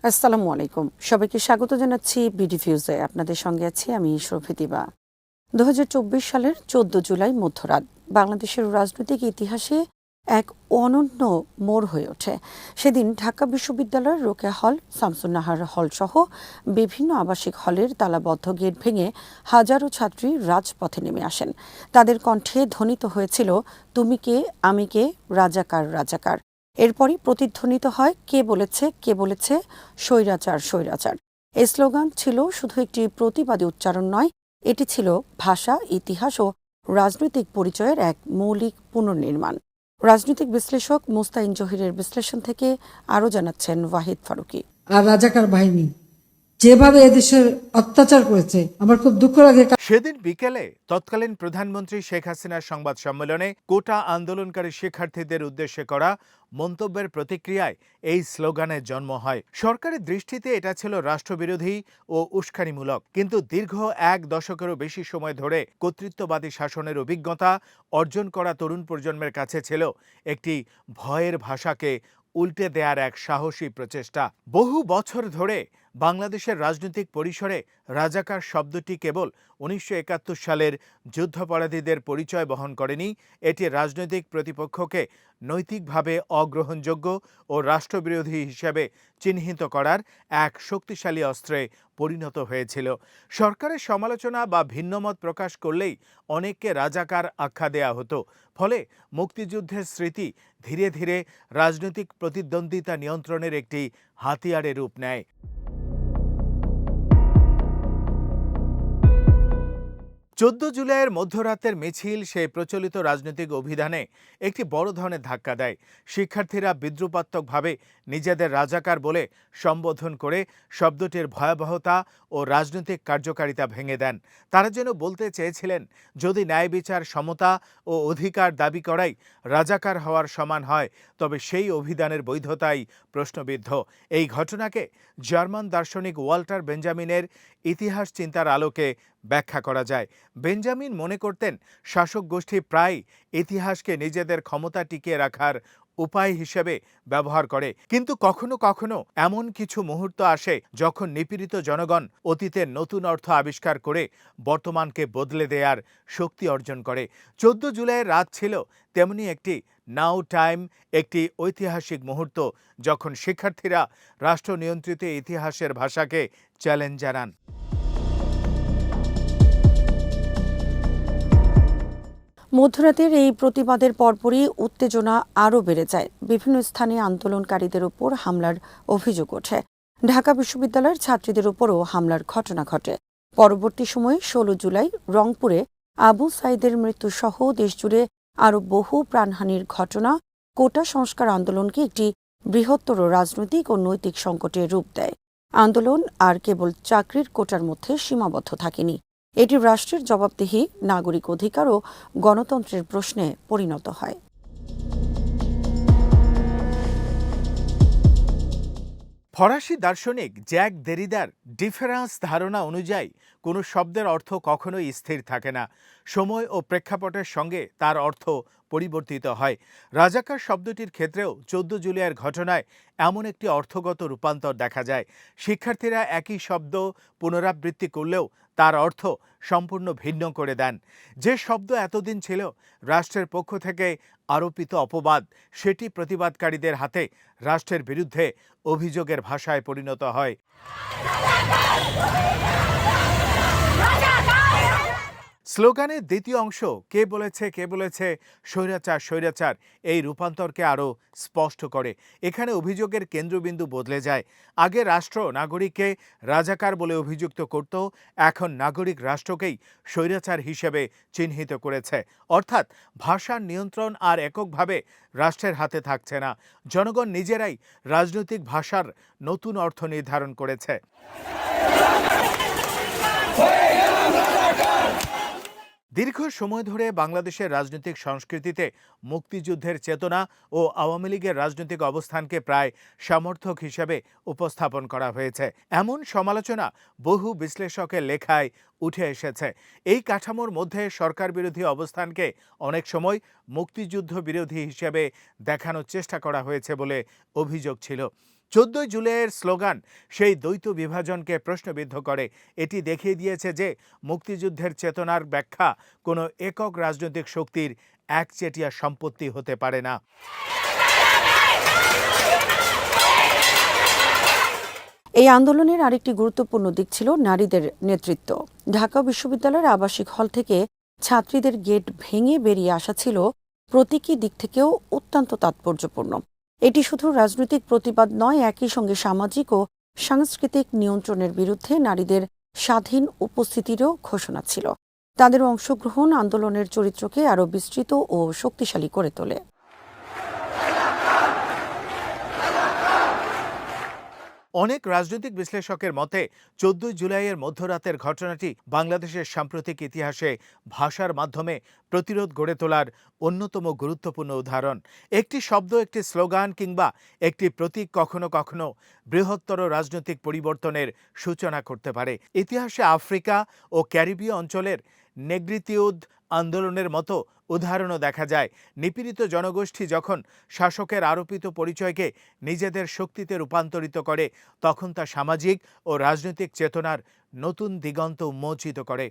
আসসালামু আলাইকুম। সবাইকে স্বাগত জানাচ্ছি বিডি ফিউজে। আপনাদের সঙ্গে আছি আমি শফিতিবা। ২০২৪ সালের ১৪ জুলাই মধ্যরাত বাংলাদেশের রাজনৈতিক ইতিহাসে এক অনন্য মোড় হয়ে ওঠে। সেদিন ঢাকা বিশ্ববিদ্যালয়ের রোকেয়া হল, শামসুন্নাহার হল সহ বিভিন্ন আবাসিক হলের তালাবদ্ধ গেট ভেঙে হাজারো ছাত্রী রাজপথে নেমে আসেন। তাদের কণ্ঠে ধ্বনিত হয়েছিল, তুমি কে, আমি কে, রাজাকার রাজাকার। এরপরই প্রতিধ্বনিত হয়, কে বলেছে কে বলেছে, স্বৈরাচার স্বৈরাচার। এই স্লোগান ছিল শুধু একটি প্রতিবাদী উচ্চারণ নয়, এটি ছিল ভাষা, ইতিহাস ও রাজনৈতিক পরিচয়ের এক মৌলিক পুনর্নির্মাণ। রাজনৈতিক বিশ্লেষক মুস্তাইন জহিরের বিশ্লেষণ থেকে আরও জানাচ্ছেন ওয়াহিদ ফারুকী। আর রাজাকার বাহিনী যেভাবে এদেশের অত্যাচার করেছে, আমার খুব দুঃখ লাগে। সেদিন বিকেলে তৎকালীন প্রধানমন্ত্রী শেখ হাসিনার সংবাদ সম্মেলনে কোটা আন্দোলনকারী শিক্ষার্থীদের উদ্দেশ্যে করা মন্তব্যের প্রতিক্রিয়ায় এই স্লোগানের জন্ম হয়। সরকারের দৃষ্টিতে এটা ছিল রাষ্ট্রবিরোধী ও উস্কানিমূলক, কিন্তু দীর্ঘ এক দশকেরও বেশি সময় ধরে কর্তৃত্ববাদী শাসনের অভিজ্ঞতা অর্জন করা তরুণ প্রজন্মের কাছে ছিল একটি ভয়ের ভাষাকে উল্টে দেয়ার এক সাহসী প্রচেষ্টা। বহু বছর ধরে বাংলাদেশের রাজনৈতিক পরিসরে রাজাকার শব্দটি কেবল ১৯৭১ সালের যুদ্ধাপরাধীদের পরিচয় বহন করেনি, এটি রাজনৈতিক প্রতিপক্ষকে নৈতিকভাবে অগ্রহণযোগ্য ও রাষ্ট্রবিরোধী হিসেবে চিহ্নিত করার এক শক্তিশালী অস্ত্রে পরিণত হয়েছিল। সরকারের সমালোচনা বা ভিন্নমত প্রকাশ করলেই অনেককে রাজাকার আখ্যা দেয়া হতো। ফলে মুক্তিযুদ্ধের স্মৃতি ধীরে ধীরে রাজনৈতিক প্রতিদ্বন্দ্বিতা নিয়ন্ত্রণের একটি হাতিয়ারে রূপ নেয়। ১৪ জুলাইয়ের মধ্যরাতের মিছিল সেই প্রচলিত রাজনৈতিক অভিধানে একটি বড় ধরনের ধাক্কা দেয়। শিক্ষার্থীরা বিদ্রুপাত্মকভাবে নিজেদের রাজাকার বলে সম্বোধন করে শব্দটির ভয়াবহতা ও রাজনৈতিক কার্যকারিতা ভেঙে দেন। তারা যেন বলতে চেয়েছিলেন, যদি ন্যায় বিচার, সমতা ও অধিকার দাবি করাই রাজাকার হওয়ার সমান হয়, তবে সেই অভিধানের বৈধতাই প্রশ্নবিদ্ধ। এই ঘটনাকে জার্মান দার্শনিক ওয়াল্টার বেঞ্জামিনের ইতিহাস চিন্তার আলোকে ব্যাখ্যা করা যায়। বেঞ্জামিন মনে করতেন, শাসক গোষ্ঠী প্রায় ইতিহাসকে নিজেদের ক্ষমতা টিকিয়ে রাখার উপায় হিসেবে ব্যবহার করে, কিন্তু কখনো কখনো এমন কিছু মুহূর্ত আসে যখন নিপীড়িত জনগণ অতীতের নতুন অর্থ আবিষ্কার করে বর্তমানকে বদলে দেয়ার শক্তি অর্জন করে। ১৪ জুলাইয়ের রাত ছিল তেমনি একটি নাও টাইম, একটি ঐতিহাসিক মুহূর্ত যখন শিক্ষার্থীরা রাষ্ট্র নিয়ন্ত্রিত ইতিহাসের ভাষাকে চ্যালেঞ্জ জানান। মধ্যরাতের এই প্রতিবাদের পরপরই উত্তেজনা আরও বেড়ে যায়। বিভিন্ন স্থানে আন্দোলনকারীদের উপর হামলার অভিযোগ ওঠে। ঢাকা বিশ্ববিদ্যালয়ের ছাত্রীদের উপরও হামলার ঘটনা ঘটে। পরবর্তী সময়ে ১৬ জুলাই রংপুরে আবু সাইদের মৃত্যুসহ দেশজুড়ে আরও বহু প্রাণহানির ঘটনা কোটা সংস্কার আন্দোলনকে একটি বৃহত্তর রাজনৈতিক ও নৈতিক সংকটের রূপ দেয়। আন্দোলন আর কেবল চাকরির কোটার মধ্যে সীমাবদ্ধ থাকেনি, এটি রাষ্ট্রের জবাবদিহি, নাগরিক অধিকার ও গণতন্ত্রের প্রশ্নে পরিণত হয়। ফরাসি দার্শনিক জ্যাক দেরিদার ডিফারেন্স ধারণা অনুযায়ী কোনো শব্দের অর্থ কখনোই স্থির থাকে না, সময় ও প্রেক্ষাপটের সঙ্গে তার অর্থ পরিবর্তিত হয়। রাজাকার শব্দটির ক্ষেত্রেও ১৪ জুলাইয়ের ঘটনায় এমন একটি অর্থগত রূপান্তর দেখা যায়। শিক্ষার্থীরা একই শব্দ পুনরাবৃত্তি করলেও তার অর্থ সম্পূর্ণ ভিন্ন করে দেন। যে শব্দ এতদিন ছিল রাষ্ট্রের পক্ষ থেকে আরোপিত অপবাদ, সেটি প্রতিবাদকারীদের হাতে রাষ্ট্রের বিরুদ্ধে অভিযোগের ভাষায় পরিণত হয়। স্লোগানের দ্বিতীয় অংশ, কে বলেছে স্বৈরাচার স্বৈরাচার, এই রূপান্তরকে আরও স্পষ্ট করে। এখানে অভিযোগের কেন্দ্রবিন্দু বদলে যায়। আগে রাষ্ট্র নাগরিককে রাজাকার বলে অভিযুক্ত করত, এখন নাগরিক রাষ্ট্রকেই স্বৈরাচার হিসেবে চিহ্নিত করেছে। অর্থাৎ ভাষার নিয়ন্ত্রণ আর এককভাবে রাষ্ট্রের হাতে থাকছে না, জনগণ নিজেরাই রাজনৈতিক ভাষার নতুন অর্থ নির্ধারণ করেছে। দীর্ঘ সময় ধরে বাংলাদেশের রাজনৈতিক সংস্কৃতিতে মুক্তিযুদ্ধের চেতনা ও আওয়ামী লীগের রাজনৈতিক অবস্থানকে প্রায় সমর্থক হিসেবে উপস্থাপন করা হয়েছে। এমন সমালোচনা বহু বিশ্লেষকের লেখায় উঠে এসেছে। এই কাঠামোর মধ্যে সরকার বিরোধী অবস্থানকে অনেক সময় মুক্তিযুদ্ধ বিরোধী হিসেবে দেখানোর চেষ্টা করা হয়েছে বলে অভিযোগ ছিল। 14 জুলাইয়ের স্লোগান সেই দ্বৈত বিভাজনকে প্রশ্নবিদ্ধ করে। এটি দেখিয়ে দিয়েছে যে মুক্তিযুদ্ধের চেতনার ব্যাখ্যা কোনো একক রাজনৈতিক শক্তির একচেটিয়া সম্পত্তি হতে পারে না। এই আন্দোলনের আরেকটি গুরুত্বপূর্ণ দিক ছিল নারীদের নেতৃত্ব। ঢাকা বিশ্ববিদ্যালয়ের আবাসিক হল থেকে ছাত্রীদের গেট ভেঙে বেরিয়ে আসা ছিল প্রতীকী দিক থেকেও অত্যন্ত তাৎপর্যপূর্ণ। এটি শুধু রাজনৈতিক প্রতিবাদ নয়, একই সঙ্গে সামাজিক ও সাংস্কৃতিক নিয়ন্ত্রণের বিরুদ্ধে নারীদের স্বাধীন উপস্থিতিরও ঘোষণা ছিল। তাদের অংশগ্রহণ আন্দোলনের চরিত্রকে আরও বিস্তৃত ও শক্তিশালী করে তোলে। অনেক রাজনৈতিক বিশ্লেষকের মতে 14 জুলাইয়ের মধ্যরাতের ঘটনাটি বাংলাদেশের সাম্প্রতিক ইতিহাসে ভাষার মাধ্যমে প্রতিরোধ গড়ে তোলার অন্যতম গুরুত্বপূর্ণ উদাহরণ। একটি শব্দ, একটি স্লোগান কিংবা একটি প্রতীক কখনো কখনো বৃহত্তর রাজনৈতিক পরিবর্তনের সূচনা করতে পারে। ইতিহাসে আফ্রিকা ও ক্যারিবীয় অঞ্চলের নেগ্রিটিউড আন্দোলনের মতো উদাহরণও দেখা যায়। নিপীড়িত জনগোষ্ঠী যখন শাসকের আরোপিত পরিচয়কে নিজেদের শক্তিতে রূপান্তরিত করে, তখন তা সামাজিক ও রাজনৈতিক চেতনার নতুন দিগন্ত উন্মোচিত করে।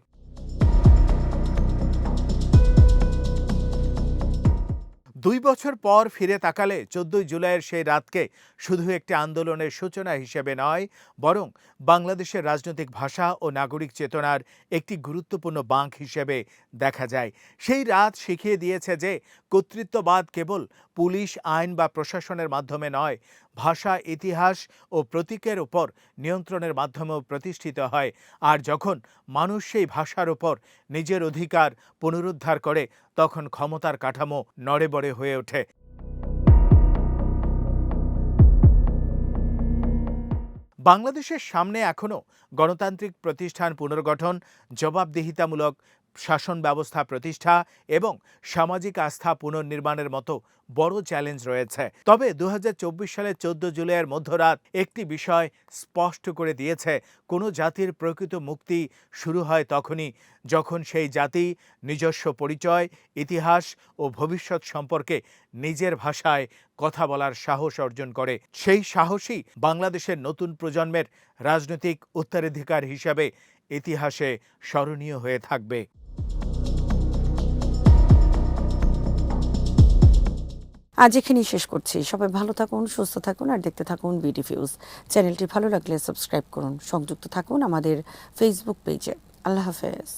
2 বছর পর ফিরে তাকালে 14 জুলাইয়ের সেই রাতকে শুধু একটি আন্দোলনের সূচনা হিসেবে নয়, বরং বাংলাদেশের রাজনৈতিক ভাষা ও নাগরিক চেতনার একটি গুরুত্বপূর্ণ বাঁক হিসেবে দেখা যায়। সেই রাত শিখিয়ে দিয়েছে যে কর্তৃত্ববাদ কেবল পুলিশ, আইন বা প্রশাসনের মাধ্যমে নয়, ভাষা, ইতিহাস ও প্রতীকের উপর নিয়ন্ত্রণের মাধ্যমেও প্রতিষ্ঠিত হয়। আর যখন মানুষ সেই ভাষার উপর নিজের অধিকার পুনরুদ্ধার করে, তখন ক্ষমতার কাঠামো নড়েবড়ে হয়ে ওঠে। বাংলাদেশের সামনে এখনও গণতান্ত্রিক প্রতিষ্ঠান পুনর্গঠন, জবাবদিহিতামূলক শাসন ব্যবস্থা প্রতিষ্ঠা এবং সামাজিক আস্থা পুনর্নির্মাণের মতো বড় চ্যালেঞ্জ রয়েছে। তবে 2024 সালের 14 জুলাইয়ের মধ্যরাত একটি বিষয় স্পষ্ট করে দিয়েছে, কোনো জাতির প্রকৃত মুক্তি শুরু হয় তখনই যখন সেই জাতি নিজস্ব পরিচয়, ইতিহাস ও ভবিষ্যৎ সম্পর্কে নিজের ভাষায় কথা বলার সাহস অর্জন করে। সেই সাহসই বাংলাদেশের নতুন প্রজন্মের রাজনৈতিক উত্তরাধিকার হিসাবে ইতিহাসে স্মরণীয় হয়ে থাকবে। আজ এখানেই শেষ করছি। সবাই ভালো থাকুন, সুস্থ থাকুন আর দেখতে থাকুন বিডিফিউজ। চ্যানেলটি ভালো লাগলে সাবস্ক্রাইব করুন, সংযুক্ত থাকুন আমাদের ফেসবুক পেজে। আল্লাহ হাফেজ।